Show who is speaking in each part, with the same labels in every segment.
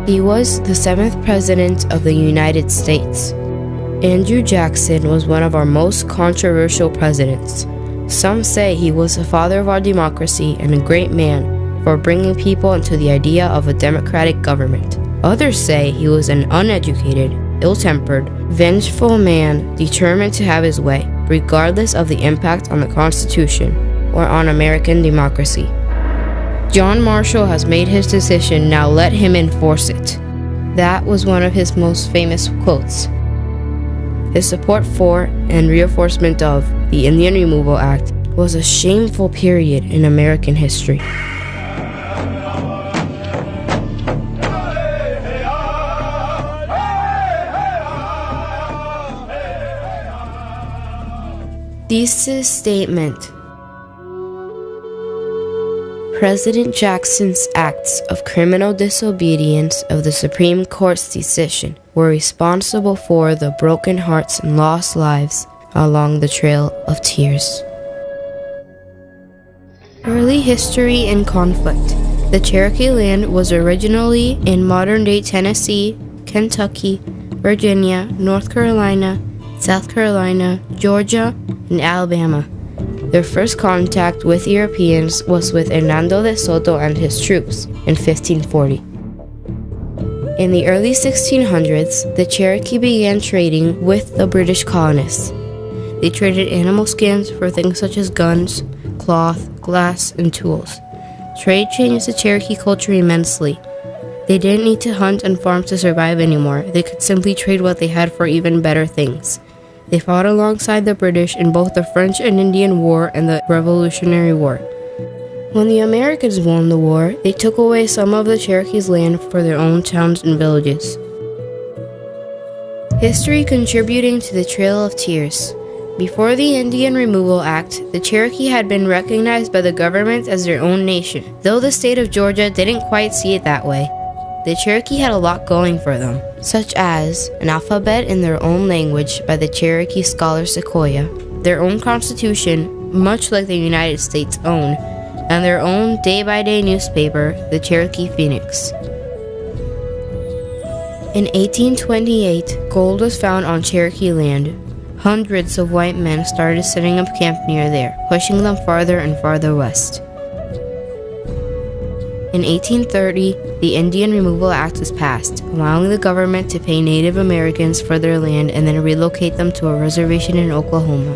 Speaker 1: He was the 7th President of the United States. Andrew Jackson was one of our most controversial presidents. Some say he was the father of our democracy and a great man for bringing people into the idea of a democratic government. Others say he was an uneducated, ill-tempered, vengeful man determined to have his way, regardless of the impact on the Constitution or on American democracy. John Marshall has made his decision, now let him enforce it. That was one of his most famous quotes. His support for and reinforcement of the Indian Removal Act was a shameful period in American history. Thesis statement. President Jackson's acts of criminal disobedience of the Supreme Court's decision were responsible for the broken hearts and lost lives along the Trail of Tears. Early history and conflict. The Cherokee land was originally in modern-day Tennessee, Kentucky, Virginia, North Carolina, South Carolina, Georgia, and Alabama. Their first contact with Europeans was with Hernando de Soto and his troops in 1540. In the early 1600s, the Cherokee began trading with the British colonists. They traded animal skins for things such as guns, cloth, glass, and tools. Trade changed the Cherokee culture immensely. They didn't need to hunt and farm to survive anymore. They could simply trade what they had for even better things. They fought alongside the British in both the French and Indian War and the Revolutionary War. When the Americans won the war, they took away some of the Cherokees' land for their own towns and villages. History contributing to the Trail of Tears. Before the Indian Removal Act, the Cherokee had been recognized by the government as their own nation, though the state of Georgia didn't quite see it that way. The Cherokee had a lot going for them, such as an alphabet in their own language by the Cherokee scholar Sequoyah, their own constitution, much like the United States' own, and their own day-by-day newspaper, the Cherokee Phoenix. In 1828, gold was found on Cherokee land. Hundreds of white men started setting up camp near there, pushing them farther and farther west. In 1830, the Indian Removal Act was passed, allowing the government to pay Native Americans for their land and then relocate them to a reservation in Oklahoma,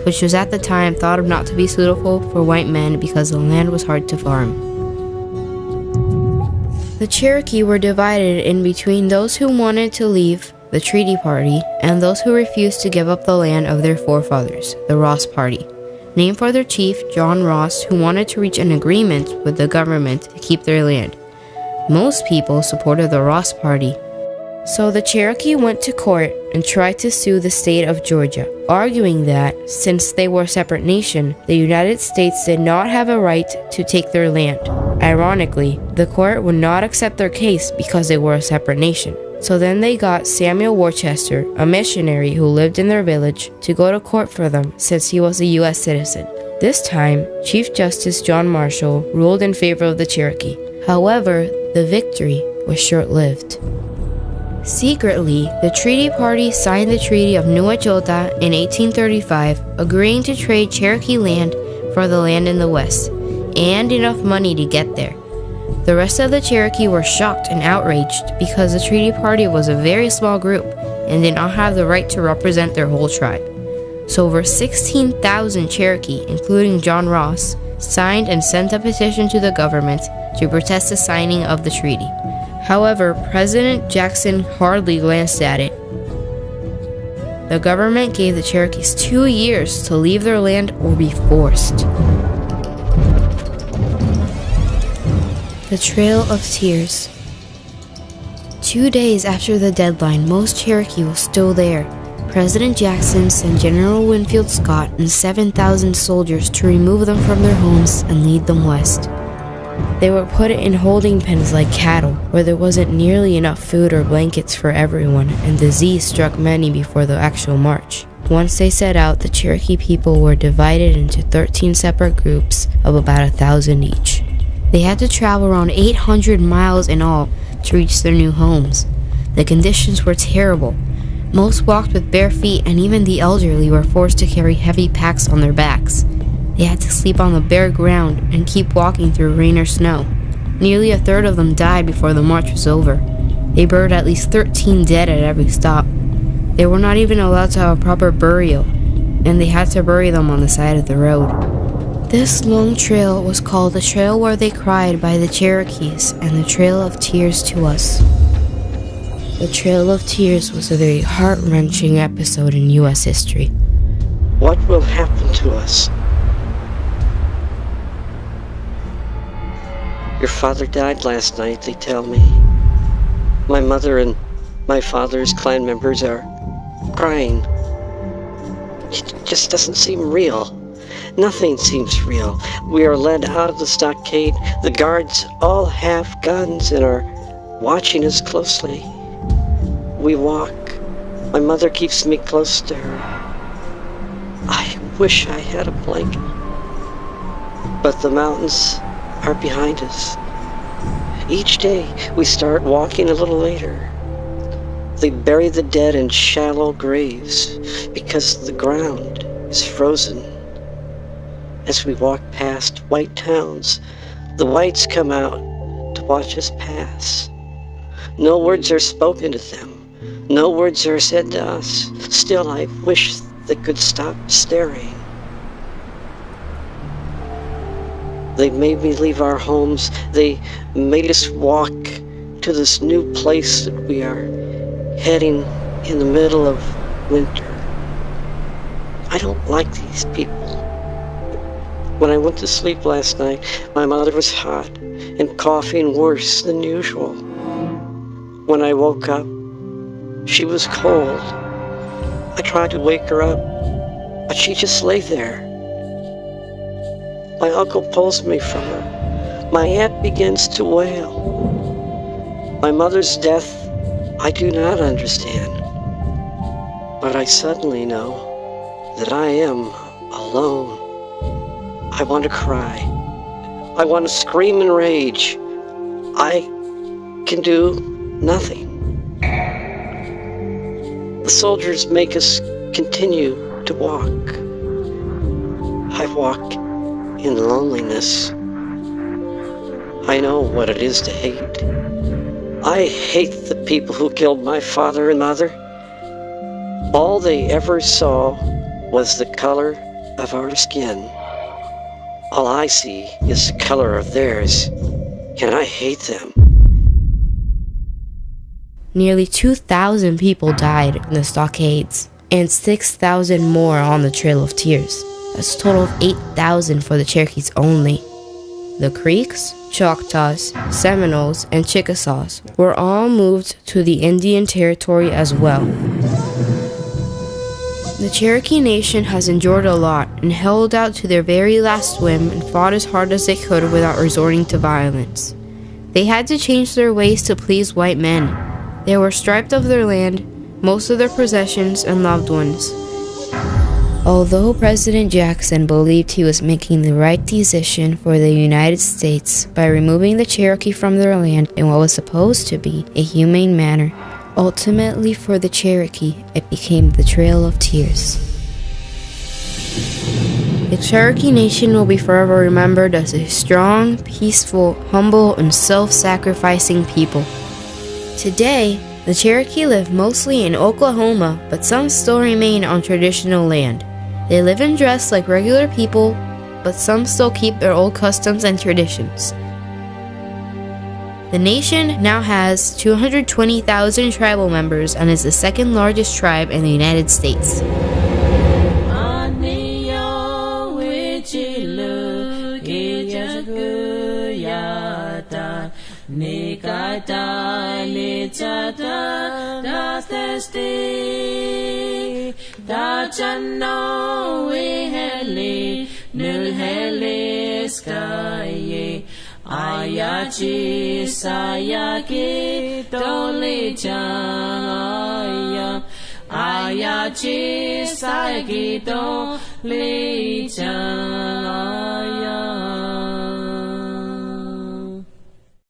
Speaker 1: which was at the time thought of not to be suitable for white men because the land was hard to farm. The Cherokee were divided in between those who wanted to leave, the Treaty Party, and those who refused to give up the land of their forefathers, the Ross Party, named for their chief, John Ross, who wanted to reach an agreement with the government to keep their land. Most people supported the Ross Party. So the Cherokee went to court and tried to sue the state of Georgia, arguing that, since they were a separate nation, the United States did not have a right to take their land. Ironically, the court would not accept their case because they were a separate nation. So then they got Samuel Worcester, a missionary who lived in their village, to go to court for them since he was a U.S. citizen. This time, Chief Justice John Marshall ruled in favor of the Cherokee. However, the victory was short-lived. Secretly, the Treaty Party signed the Treaty of New Echota in 1835, agreeing to trade Cherokee land for the land in the West, and enough money to get there. The rest of the Cherokee were shocked and outraged because the Treaty Party was a very small group and did not have the right to represent their whole tribe. So over 16,000 Cherokee, including John Ross, signed and sent a petition to the government to protest the signing of the treaty. However, President Jackson hardly glanced at it. The government gave the Cherokees 2 years to leave their land or be forced. The Trail of Tears. 2 days after the deadline, most Cherokee was still there. President Jackson sent General Winfield Scott and 7,000 soldiers to remove them from their homes and lead them west. They were put in holding pens like cattle, where there wasn't nearly enough food or blankets for everyone, and disease struck many before the actual march. Once they set out, the Cherokee people were divided into 13 separate groups of about 1,000 each. They had to travel around 800 miles in all to reach their new homes. The conditions were terrible. Most walked with bare feet, and even the elderly were forced to carry heavy packs on their backs. They had to sleep on the bare ground and keep walking through rain or snow. Nearly a third of them died before the march was over. They buried at least 13 dead at every stop. They were not even allowed to have a proper burial, and they had to bury them on the side of the road. This long trail was called the Trail Where They Cried by the Cherokees and the Trail of Tears to us. The Trail of Tears was a very heart-wrenching episode in U.S. history.
Speaker 2: What will happen to us? Your father died last night, they tell me. My mother and my father's clan members are crying. It just doesn't seem real. Nothing seems real. We are led out of the stockade. The guards all have guns and are watching us closely. We walk. My mother keeps me close to her. I wish I had a blanket. But the mountains are behind us. Each day we start walking a little later. They bury the dead in shallow graves because the ground is frozen. As we walk past white towns, the whites come out to watch us pass. No words are spoken to them. No words are said to us. Still, I wish they could stop staring. They made me leave our homes. They made us walk to this new place that we are heading in the middle of winter. I don't like these people. When I went to sleep last night, my mother was hot and coughing worse than usual. When I woke up, she was cold. I tried to wake her up, but she just lay there. My uncle pulls me from her. My aunt begins to wail. My mother's death, I do not understand. But I suddenly know that I am alone. I want to cry. I want to scream in rage. I can do nothing. The soldiers make us continue to walk. I walk in loneliness. I know what it is to hate. I hate the people who killed my father and mother. All they ever saw was the color of our skin. All I see is the color of theirs, and I hate them.
Speaker 1: Nearly 2,000 people died in the stockades, and 6,000 more on the Trail of Tears. That's a total of 8,000 for the Cherokees only. The Creeks, Choctaws, Seminoles, and Chickasaws were all moved to the Indian Territory as well. The Cherokee Nation has endured a lot and held out to their very last whim and fought as hard as they could without resorting to violence. They had to change their ways to please white men. They were stripped of their land, most of their possessions, and loved ones. Although President Jackson believed he was making the right decision for the United States by removing the Cherokee from their land in what was supposed to be a humane manner, ultimately for the Cherokee, it became the Trail of Tears. The Cherokee Nation will be forever remembered as a strong, peaceful, humble, and self-sacrificing people. Today, the Cherokee live mostly in Oklahoma, but some still remain on traditional land. They live and dress like regular people, but some still keep their old customs and traditions. The nation now has 220,000 tribal members and is the second largest tribe in the United States.
Speaker 3: Ayachi sayaki doli chaya Ayachi sayaki doli chaya